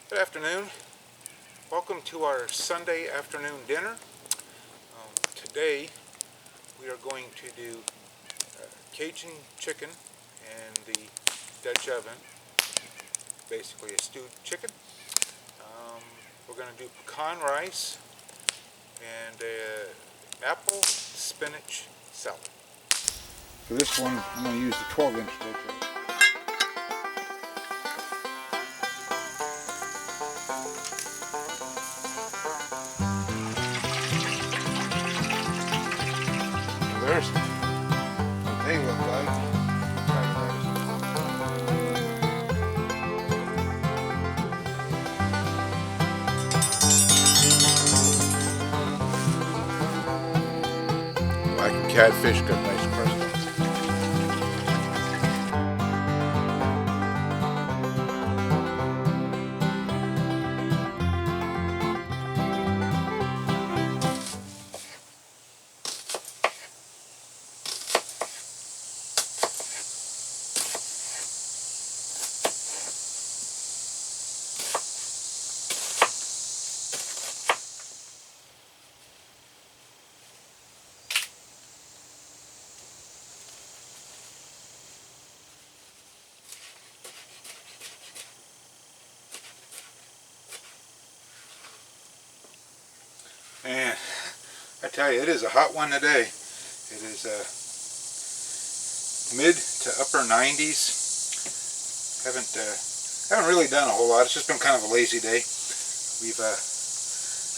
Good afternoon. Welcome to our Sunday afternoon dinner. Today we are going to do Cajun chicken in the Dutch oven, basically a stewed chicken. We're going to do pecan rice and apple spinach salad. For this one, I'm going to use the 12-inch Dutch oven. There's what they look like. Like catfish, got nice crust. And I tell you, it is a hot one today. It is mid to upper 90s. Haven't really done a whole lot. It's just been kind of a lazy day. I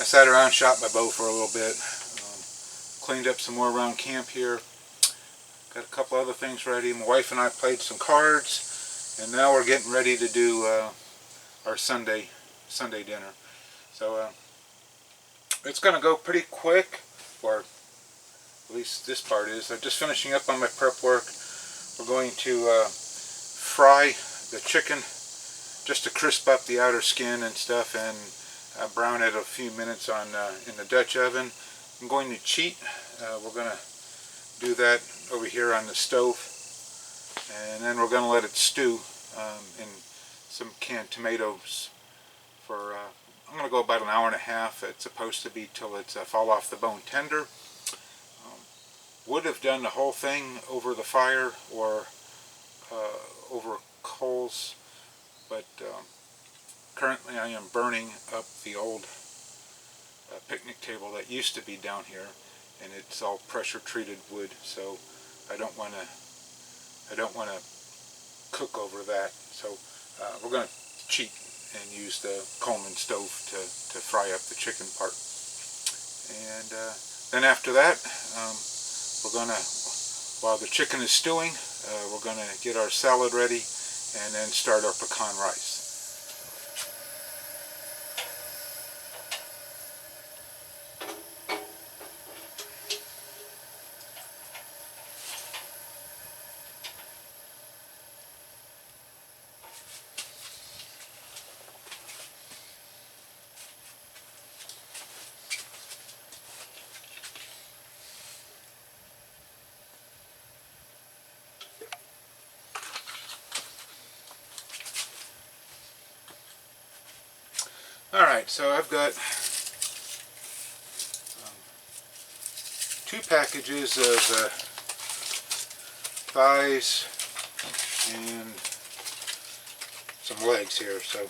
sat around, shot my bow for a little bit, cleaned up some more around camp here. Got a couple other things ready. My wife and I played some cards, and now we're getting ready to do our Sunday dinner. So it's going to go pretty quick, or at least this part is. I'm just finishing up on my prep work. We're going to fry the chicken just to crisp up the outer skin and stuff, and brown it a few minutes on in the Dutch oven. I'm going to cheat. We're going to do that over here on the stove, and then we're going to let it stew in some canned tomatoes for I'm going to go about an hour and a half. It's supposed to be till it's fall off the bone tender. Would have done the whole thing over the fire or over coals, but currently I am burning up the old picnic table that used to be down here, and it's all pressure treated wood, so I don't want to cook over that. So we're going to cheat and use the Coleman stove to fry up the chicken part. And then after that, we're going to, while the chicken is stewing, we're going to get our salad ready and then start our pecan rice. Alright, so I've got 2 packages of thighs and some legs here. So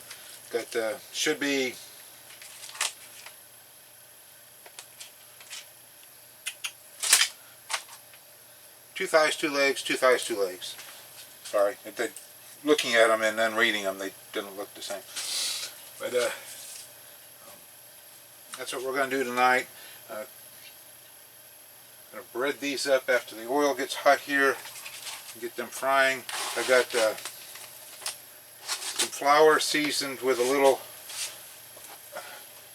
got should be two thighs, 2 legs, 2 thighs, 2 legs. Sorry, looking at them and then reading them, they didn't look the same. But that's what we're going to do tonight. I'm going to bread these up after the oil gets hot here and get them frying. I got some flour seasoned with a little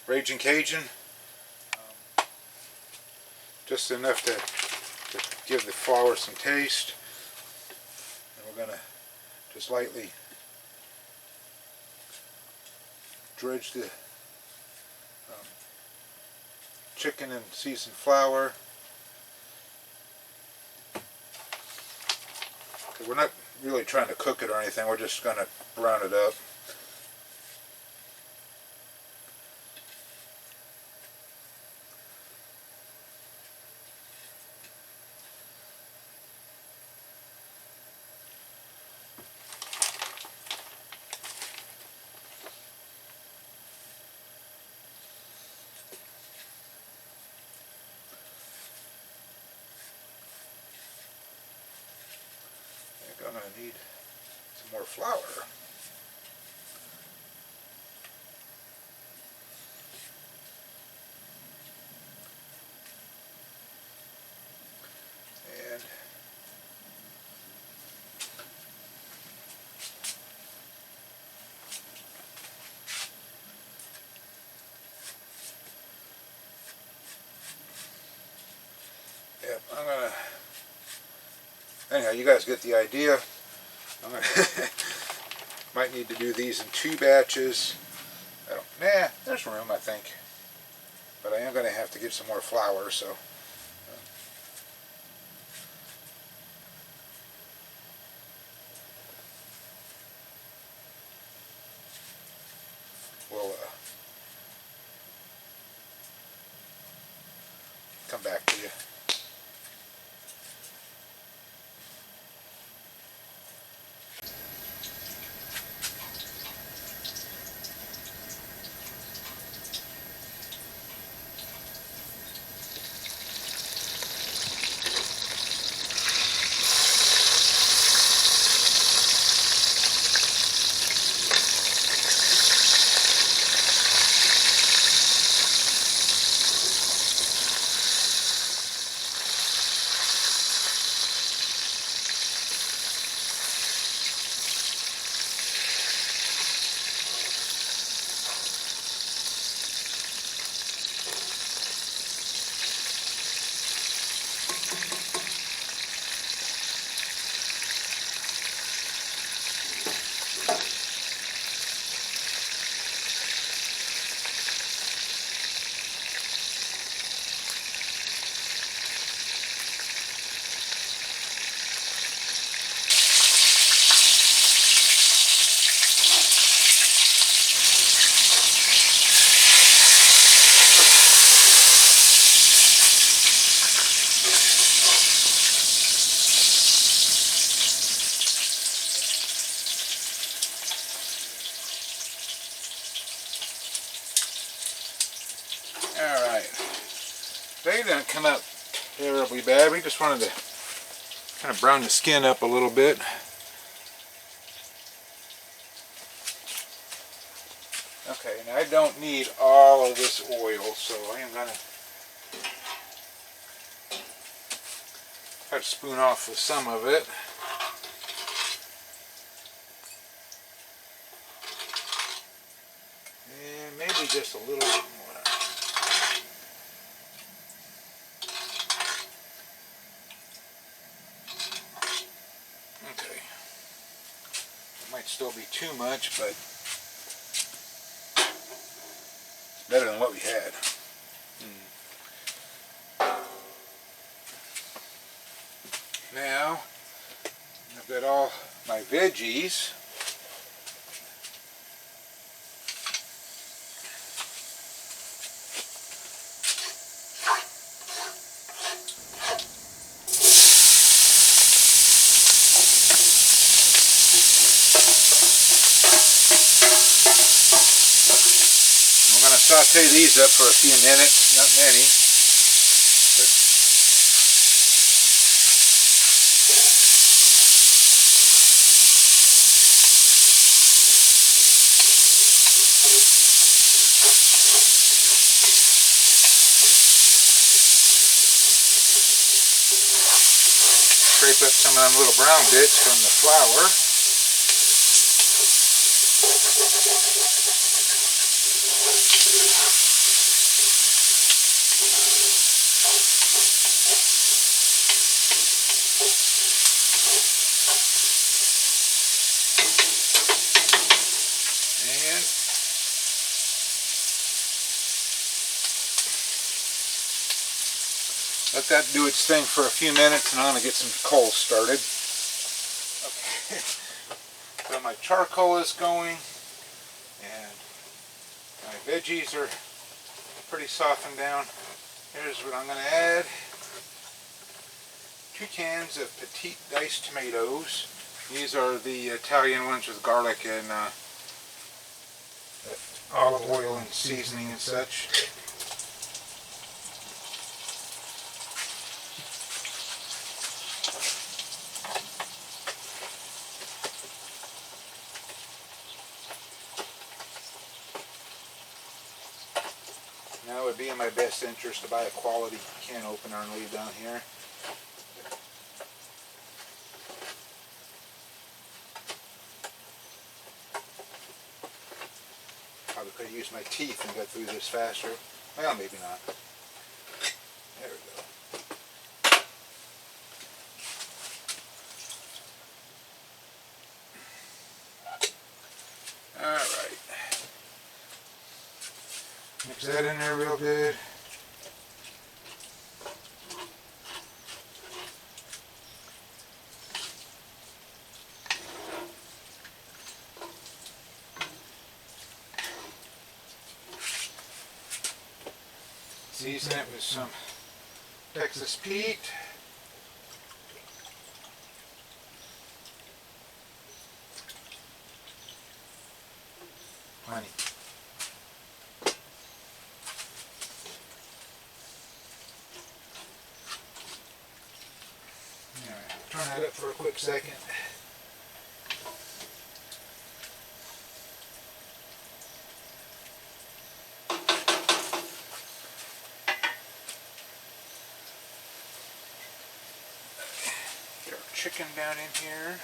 Raging Cajun, just enough to give the flour some taste. And we're going to just lightly dredge the chicken in seasoned flour. We're not really trying to cook it or anything, we're just going to brown it up. some more flour. And yep, I'm gonna, anyhow, you guys get the idea. I'm gonna might need to do these in 2 batches. There's room, I think. But I am going to have to get some more flour, so. We'll come back to you. Alright, they didn't come out terribly bad. We just wanted to kind of brown the skin up a little bit. Okay, and I don't need all of this oil, so I am going to try to spoon off with some of it. And maybe just a little bit more. Okay. It might still be too much, but it's better than what we had. Now, I've got all my veggies. Saute these up for a few minutes, not many, but scrape up some of them little brown bits from the flour. Let that do its thing for a few minutes, and I'm going to get some coal started. Okay, so my charcoal is going, and my veggies are pretty softened down. Here's what I'm going to add. 2 cans of petite diced tomatoes. These are the Italian ones with garlic and olive oil and seasoning and such. Now it would be in my best interest to buy a quality can opener and leave down here. Probably could have used my teeth and got through this faster. Well, maybe not. There we go. Alright. Mix that in there real good. Season it with some Texas Pete. Honey. Alright, turn that up for a quick second. Get our chicken down in here.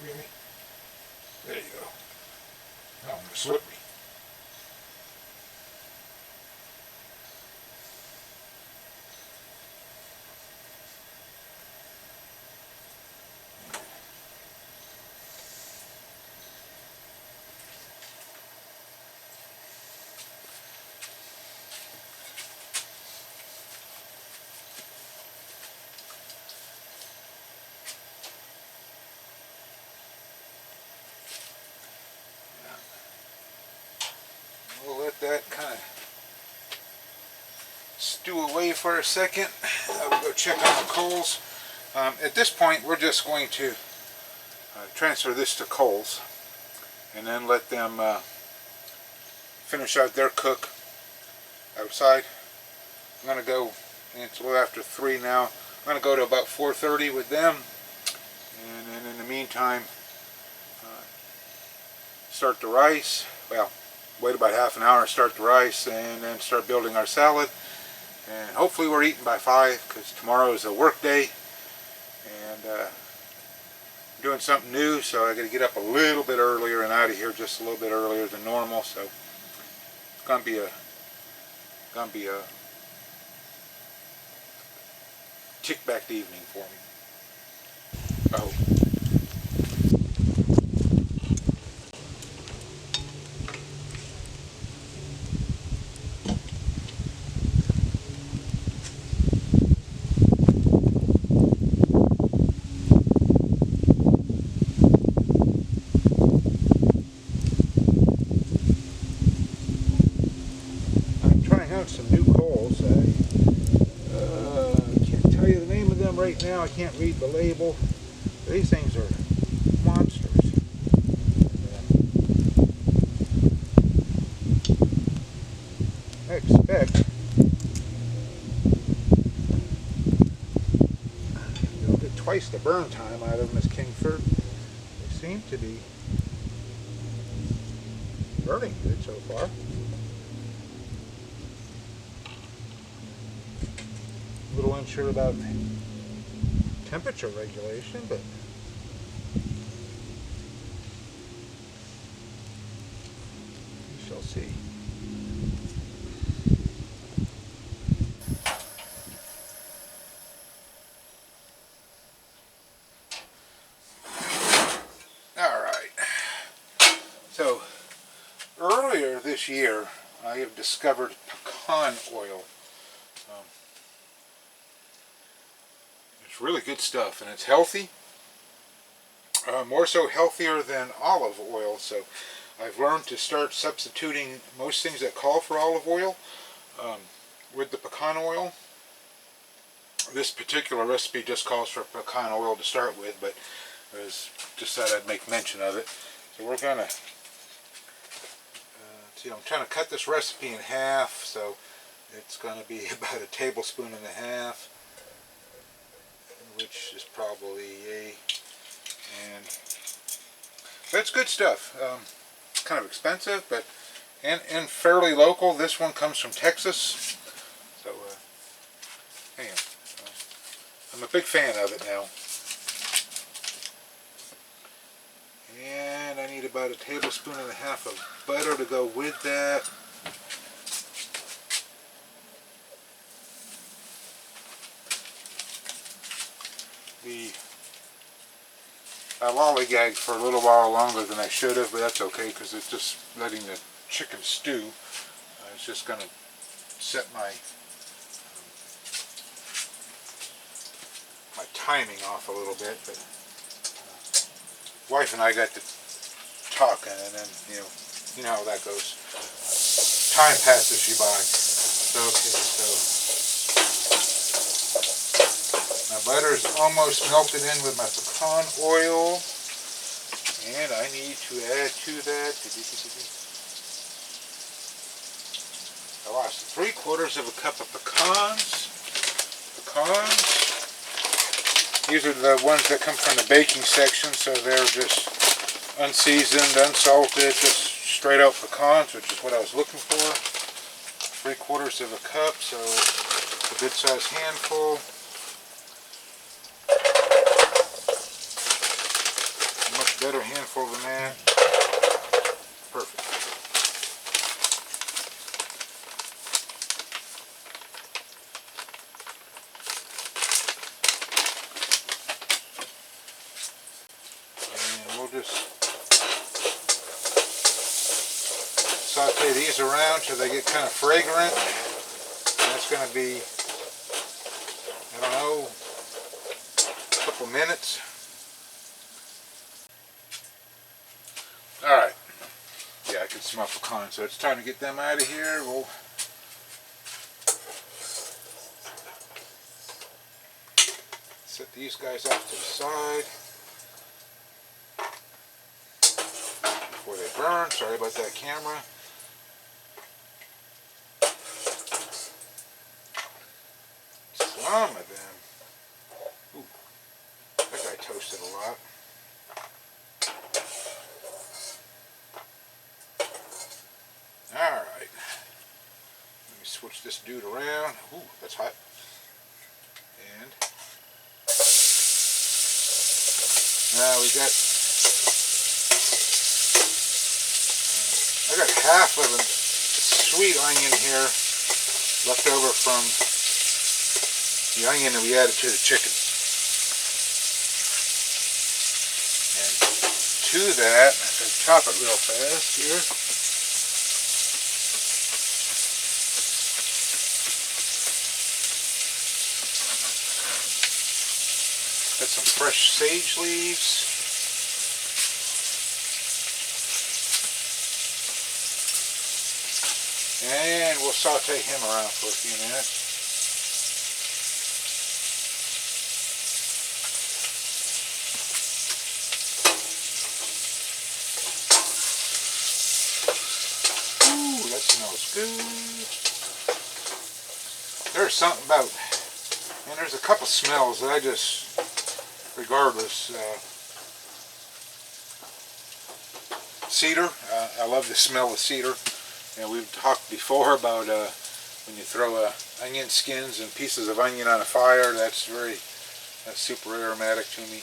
Really? There you go. Oh, I'm slippery. We'll let that kind of stew away for a second. I will go check on the coals. At this point, we're just going to transfer this to coals and then let them finish out their cook outside. I'm going to go, it's a little after 3 now, I'm going to go to about 4:30 with them, and then in the meantime start the rice. Well, wait about half an hour, start the rice, and then start building our salad. And hopefully we're eating by 5, because tomorrow is a work day, and doing something new, so I got to get up a little bit earlier and out of here just a little bit earlier than normal. So it's gonna be a kick-back evening for me. I hope. Some new coals. I can't tell you the name of them right now. I can't read the label. These things are monsters. I expect you'll get twice the burn time out of them as Kingford. They seem to be burning good so far. A little unsure about temperature regulation, but we shall see. All right. So earlier this year, I have discovered pecan oil. It's really good stuff, and it's healthy. More so healthier than olive oil. So I've learned to start substituting most things that call for olive oil with the pecan oil. This particular recipe just calls for pecan oil to start with, but I just thought I'd make mention of it. So we're gonna, see, I'm trying to cut this recipe in half, so it's gonna be about a tablespoon and a half, which is probably and that's good stuff. It's kind of expensive, but and fairly local. This one comes from Texas, so anyhow, I'm a big fan of it now. And I need about a tablespoon and a half of butter to go with that. I lollygagged for a little while longer than I should have, but that's okay because it's just letting the chicken stew. It's just going to set my my timing off a little bit. But wife and I got to talking, and then you know how that goes. Time passes you by. So okay, so my butter is almost melted in with my pecan oil, and I need to add to that. I lost 3/4 of a cup of pecans. These are the ones that come from the baking section, so they're just unseasoned, unsalted, just straight out pecans, which is what I was looking for. 3/4 of a cup, so a good sized handful. A much better handful than that. Perfect. Just saute these around till they get kind of fragrant. And that's going to be, I don't know, a couple minutes. Alright. Yeah, I can smell pecan, so it's time to get them out of here. We'll set these guys off to the side. Before they burn. Sorry about that camera. Some of them. Ooh, that guy toasted a lot. Alright. Let me switch this dude around. Ooh, that's hot. And now we got I got half of a sweet onion here left over from the onion that we added to the chicken. And to that, I'm going to chop it real fast here. Got some fresh sage leaves. And we'll saute him around for a few minutes. Ooh, that smells good. There's something about, and there's a couple smells that I just, regardless, cedar. I love the smell of cedar. And we've talked before about when you throw onion skins and pieces of onion on a fire, that's super aromatic to me.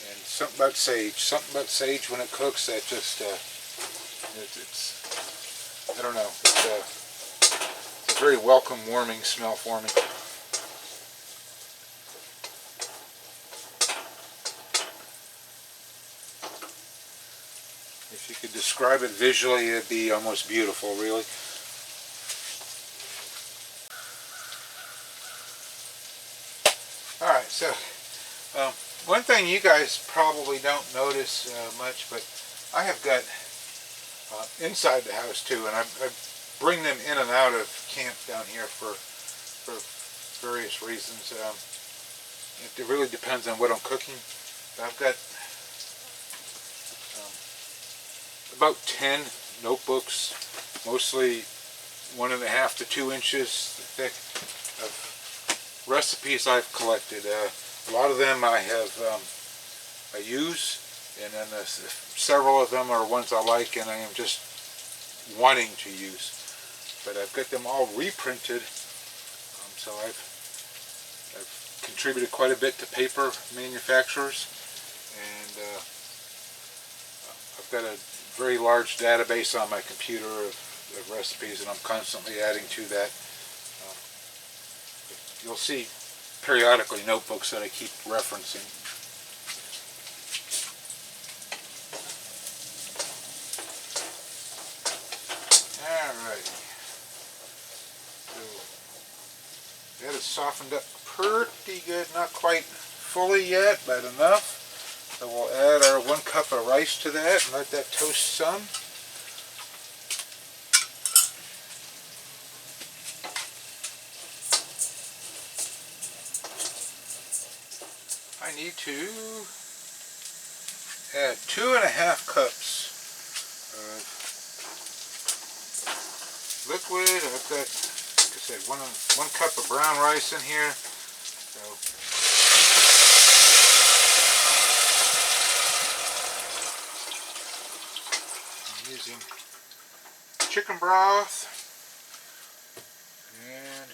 And something about sage when it cooks, that just, it's I don't know, it's a very welcome, warming smell for me. If you could describe it visually, it'd be almost beautiful, really. Alright, so one thing you guys probably don't notice much, but I have got inside the house too, and I bring them in and out of camp down here for various reasons. It really depends on what I'm cooking. But I've got about 10 notebooks, mostly 1.5 to 2 inches thick, of recipes I've collected. A lot of them I use, and then several of them are ones I like and I am just wanting to use. But I've got them all reprinted, so I've contributed quite a bit to paper manufacturers, and I've got a very large database on my computer of recipes, and I'm constantly adding to that. You'll see periodically notebooks that I keep referencing. Alright, so that is softened up pretty good, not quite fully yet, but enough. So we'll add our 1 cup of rice to that and let that toast some. I need to add 2.5 cups of liquid. I've got, like I said, one cup of brown rice in here. So I'm using chicken broth and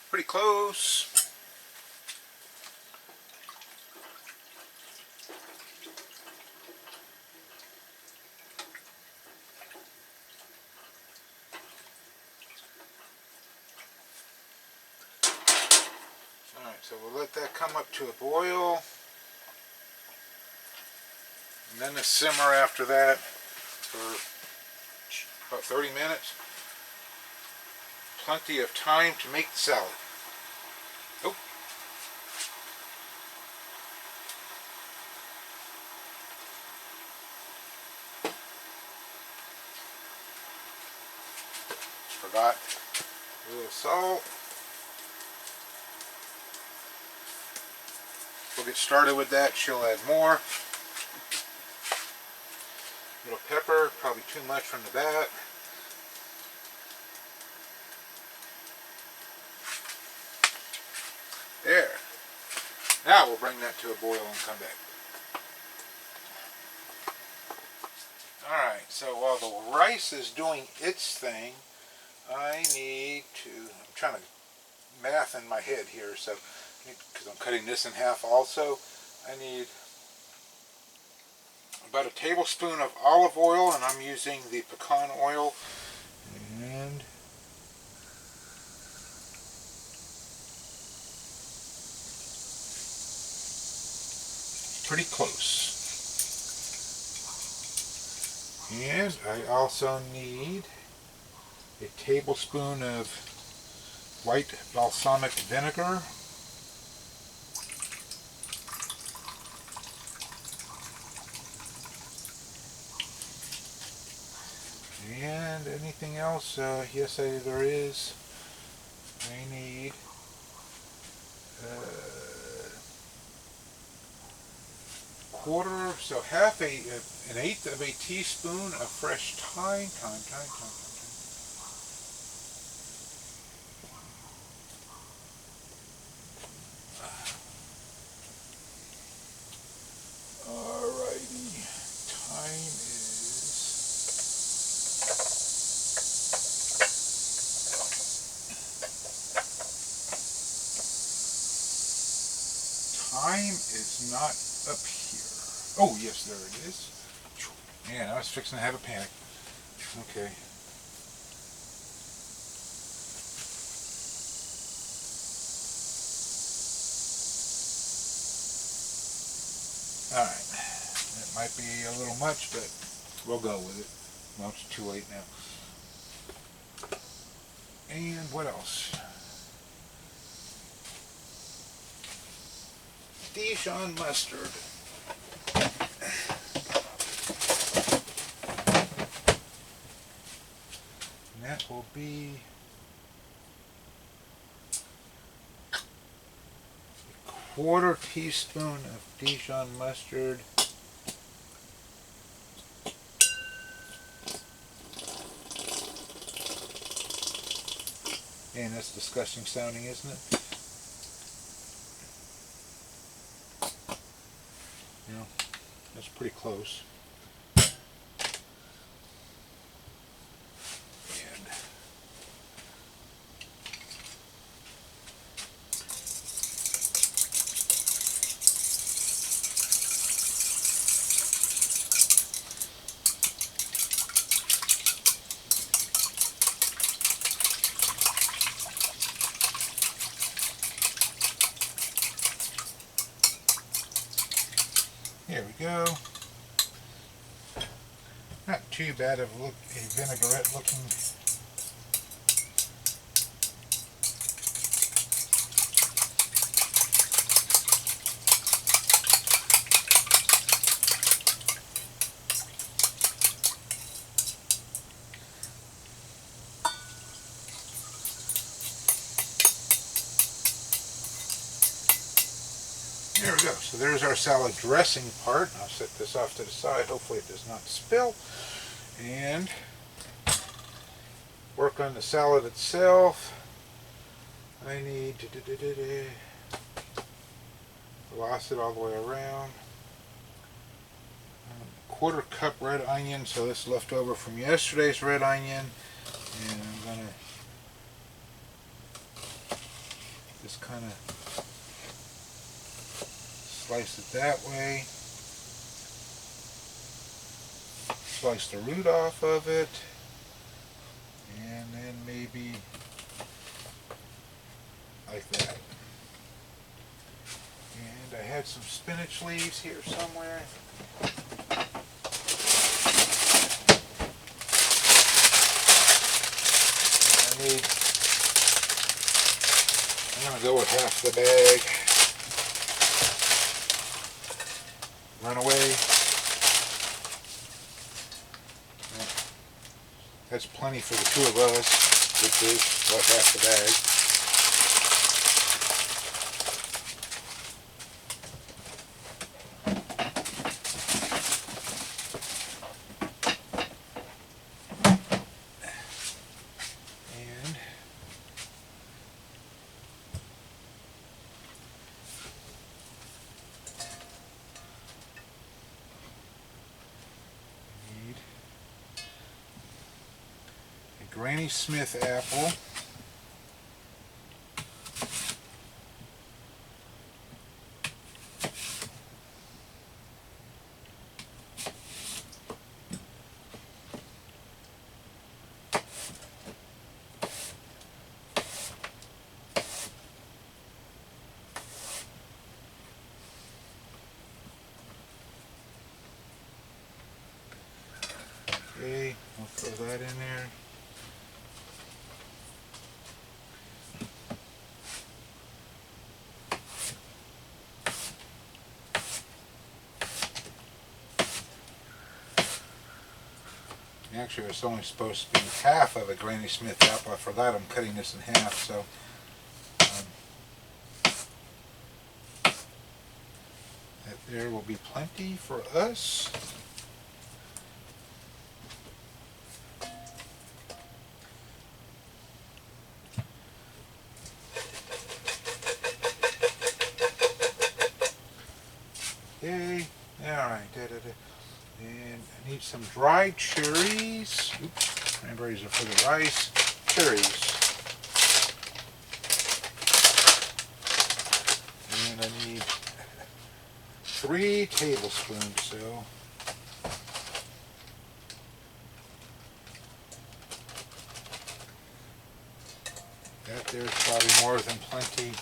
pretty close. Alright, so we'll let that come up to a boil, and then a simmer after that for about 30 minutes. Plenty of time to make the salad. Oh. Forgot a little salt. We'll get started with that. She'll add more. A little pepper, probably too much from the bat. There. Now we'll bring that to a boil and come back. Alright, so while the rice is doing its thing, I need to, I'm trying to math in my head here, so because I'm cutting this in half also, I need about a tablespoon of olive oil, and I'm using the Pecan oil, and pretty close. And I also need a tablespoon of white balsamic vinegar, and anything else, yes there is. I need so an eighth of a teaspoon of fresh thyme. Alrighty, thyme is not up here. Oh yes, there it is. Man, I was fixing to have a panic. Okay. Alright. That might be a little much, but we'll go with it. Well, it's too late now. And what else? Dijon mustard. And that will be a 1/4 teaspoon of Dijon mustard. Man, that's disgusting sounding, isn't it? You know, that's pretty close. And here we go. Not too bad of a vinaigrette looking. There we go. So there's our salad dressing part. I'll set this off to the side. Hopefully it does not spill. And work on the salad itself. I need to gloss it all the way around. 1/4 cup red onion. So this is left over from yesterday's red onion. And I'm going to just kind of slice it that way. Slice the root off of it. And then maybe like that. And I had some spinach leaves here somewhere. I'm going to go with half the bag. Run away. That's plenty for the 2 of us, which is about half the bag. And Granny Smith apple. Okay, I'll throw that in there. Actually, it's only supposed to be half of a Granny Smith apple. I forgot I'm cutting this in half, so that there will be plenty for us. Okay, alright, and I need some dried cherries. Oops, cranberries are for the rice. Cherries. And I need 3 tablespoons, so that there's probably more than plenty.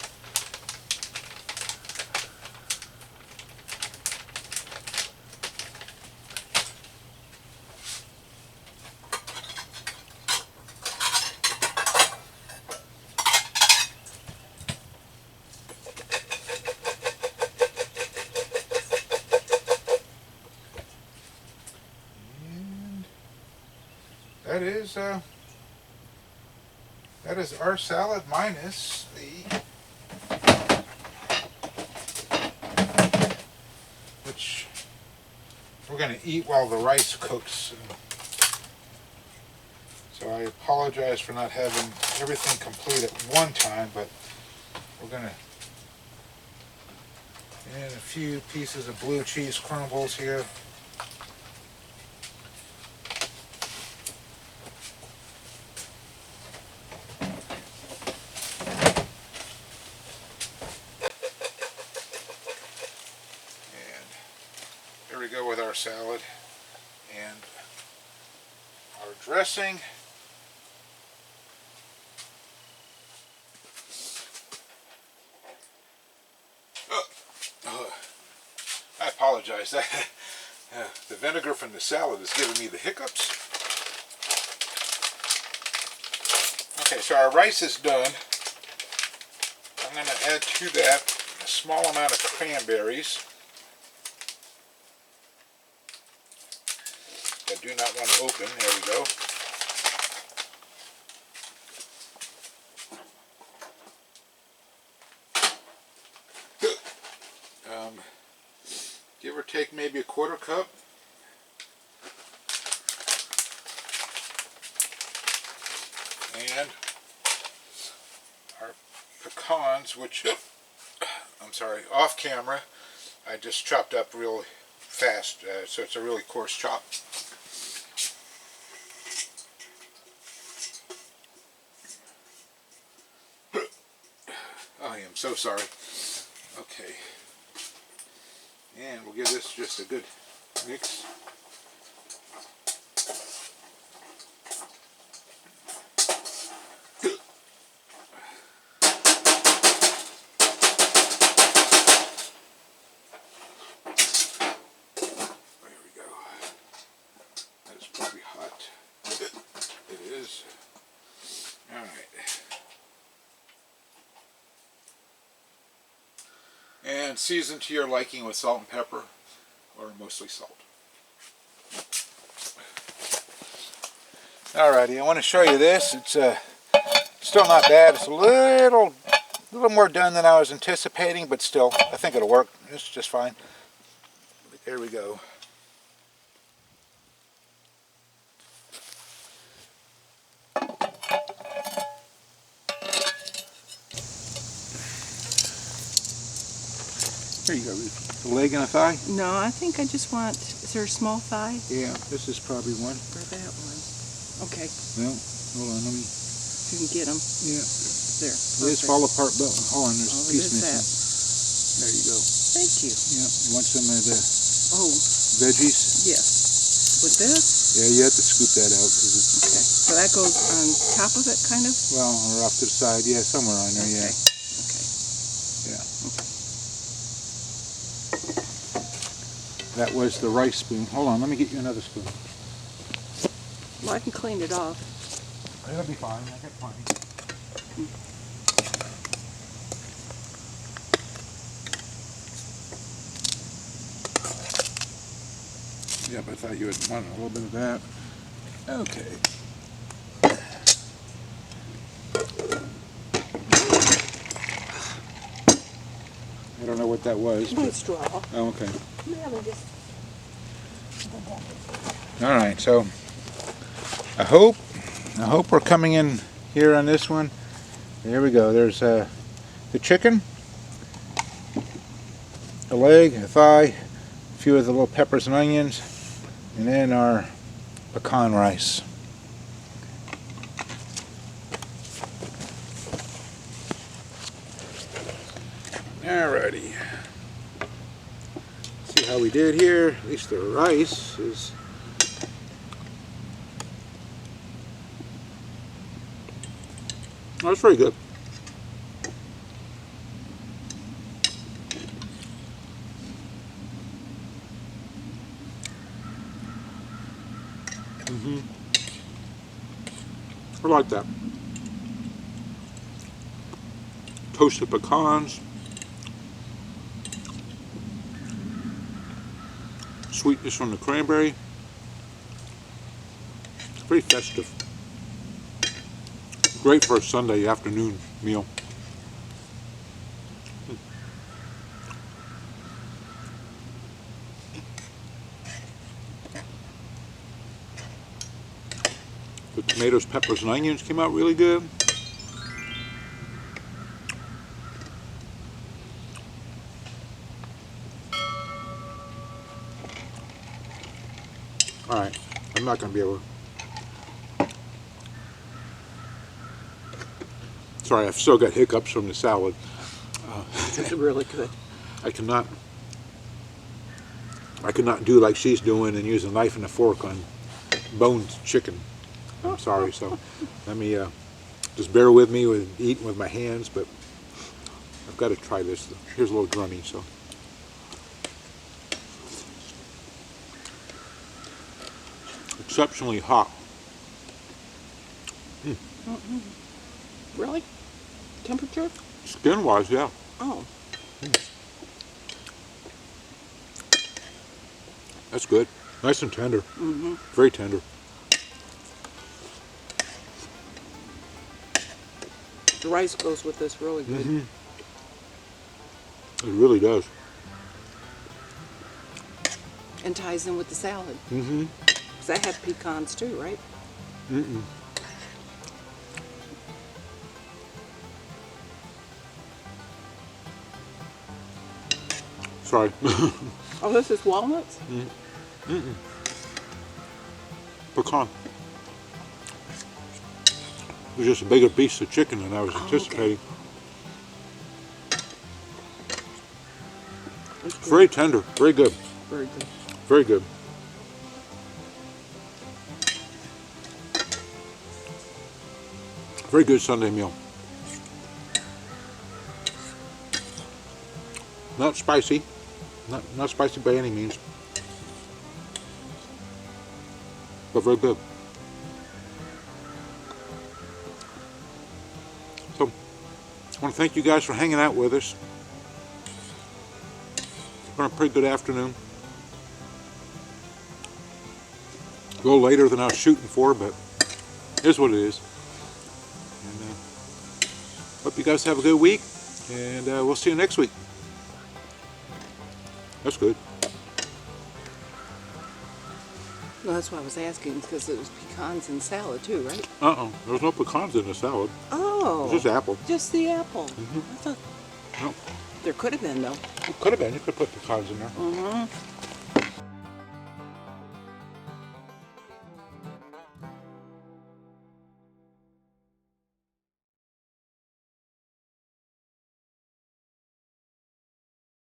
That is our salad minus the we're going to eat while the rice cooks. So I apologize for not having everything complete at one time, but we're going to add a few pieces of blue cheese crumbles here. And there we go with our salad and our dressing. I apologize. The vinegar from the salad is giving me the hiccups. Okay, so our rice is done. I'm going to add to that a small amount of cranberries. I do not want to open. There we go. Give or take maybe a quarter cup. And our pecans, which, I'm sorry, off camera, I just chopped up real fast, so it's a really coarse chop. I am so sorry. Okay. And we'll give this just a good mix. There we go. That's probably hot. It is. All right. And season to your liking with salt and pepper, or mostly salt. Alrighty, I want to show you this. It's still not bad. It's a little more done than I was anticipating, but still, I think it'll work. It's just fine. But there we go. There you go, Ruth. The leg and a thigh? No, I think I just want, is there a small thigh? Yeah, this is probably one. Or that one. Okay. Well, hold on, let me... You can get them. Yeah. There. It is fall apart, but hold on, there's a piece missing. That. There you go. Thank you. Yeah, you want some of the veggies? Yes. With this? Yeah, you have to scoop that out. Cause it's, okay. So that goes on top of it, kind of? Well, or off to the side. Yeah, somewhere on there, yeah. Okay. Yeah. Okay. That was the rice spoon. Hold on, let me get you another spoon. Well, I can clean it off. That'll be fine. I got plenty. Yep, I thought you would want a little bit of that. Okay. I don't know what that was. My straw. Oh, okay. Yeah, just... All right, so I hope we're coming in here on this one. There we go. There's the chicken, the leg, the thigh, a few of the little peppers and onions, and then our pecan rice. Alrighty. See how we did here. At least the rice is... Oh, that's very good. I like that. Toasted pecans. Sweetness from the cranberry. It's very festive. Great for a Sunday afternoon meal. The tomatoes, peppers, and onions came out really good. Alright, I'm not going to be able to... Sorry, I've still got hiccups from the salad. It's really good. I cannot do like she's doing and use a knife and a fork on boned chicken. I'm sorry, so let me just bear with me with eating with my hands, but I've got to try this. Here's a little runny, so. Exceptionally hot. Really? Temperature? Skin-wise, yeah. Oh. That's good. Nice and tender. Mm-hmm. Very tender. The rice goes with this really good. Mm-hmm. It really does. And ties in with the salad. Mm-hmm. Because I have pecans too, right? Mm-mm. Sorry. Oh, this is walnuts? Mm-mm. Pecan. It was just a bigger piece of chicken than I was anticipating. Okay. Very tender. Very good. Very good. Very good. Very good Sunday meal. Not spicy. Not spicy by any means. But very good. So, I want to thank you guys for hanging out with us. It's been a pretty good afternoon. A little later than I was shooting for, but it is what it is. And hope you guys have a good week, and we'll see you next week. That's good. No, that's why I was asking, because it was pecans and salad too, right? There was no pecans in the salad. Oh. It was just apple. Just the apple. Mm-hmm. I thought No. there could have been, though. It could have been. You could put pecans in there. Mm-hmm.